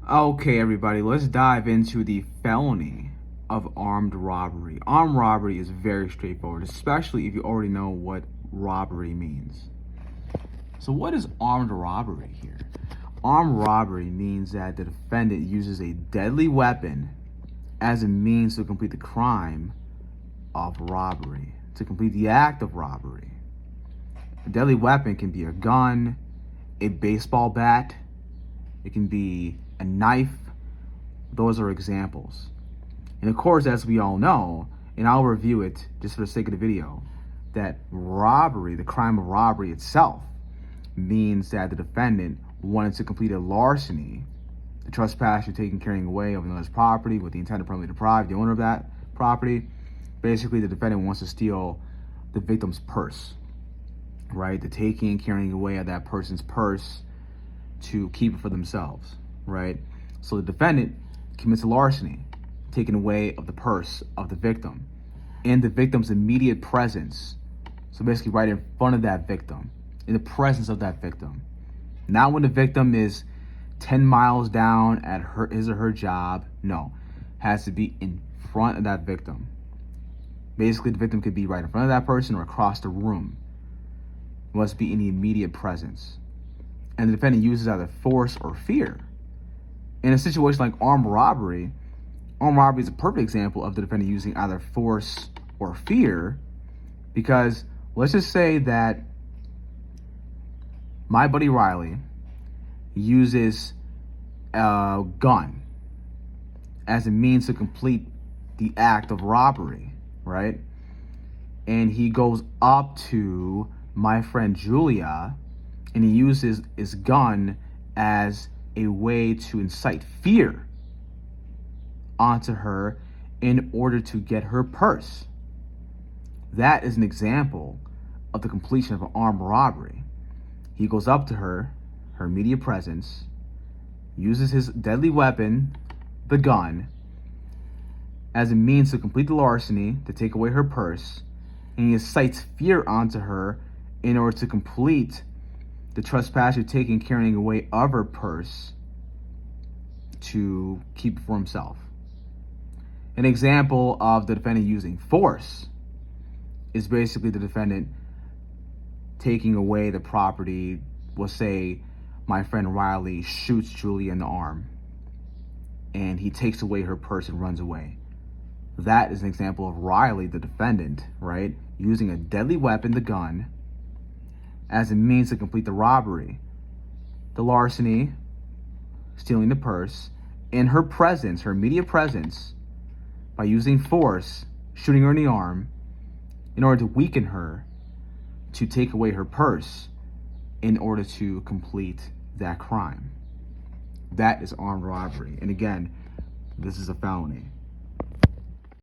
Okay, everybody, let's dive into the felony of armed robbery. Armed robbery is very straightforward, especially if you already know what robbery means. So what is armed robbery here? Armed robbery means that the defendant uses a deadly weapon as a means to complete the crime of robbery, to complete the act of robbery. A deadly weapon can be a gun, a baseball bat, it can be a knife. Those are examples. And of course, as we all know, and I'll review it just for the sake of the video, that robbery, the crime of robbery itself, means that the defendant wanted to complete a larceny, the trespasser taking, carrying away of another's property with the intent to permanently deprive the owner of that property. Basically, the defendant wants to steal the victim's purse, right? The taking, carrying away of that person's purse to keep it for themselves, right? So the defendant commits a larceny, taking away of the purse of the victim in the victim's immediate presence. So basically right in front of that victim, in the presence of that victim. Not when the victim is 10 miles down at his or her job. No, has to be in front of that victim. Basically, the victim could be right in front of that person or across the room. It must be in the immediate presence. And the defendant uses either force or fear. In a situation like armed robbery is a perfect example of the defendant using either force or fear, because let's just say that my buddy Riley uses a gun as a means to complete the act of robbery, right? And he goes up to my friend Julia and he uses his gun as a way to incite fear onto her in order to get her purse. That is an example of the completion of an armed robbery. He goes up to her immediate presence, uses his deadly weapon, the gun, as a means to complete the larceny, to take away her purse, and he incites fear onto her in order to complete the trespasser taking, carrying away of her purse to keep it for himself. An example of the defendant using force is basically the defendant taking away the property. We'll say my friend Riley shoots Julia in the arm and he takes away her purse and runs away. That is an example of Riley, the defendant, right, using a deadly weapon, the gun, as a means to complete the robbery, the larceny, stealing the purse, in her presence, her immediate presence, by using force, shooting her in the arm, in order to weaken her, to take away her purse, in order to complete that crime. That is armed robbery. And again, this is a felony.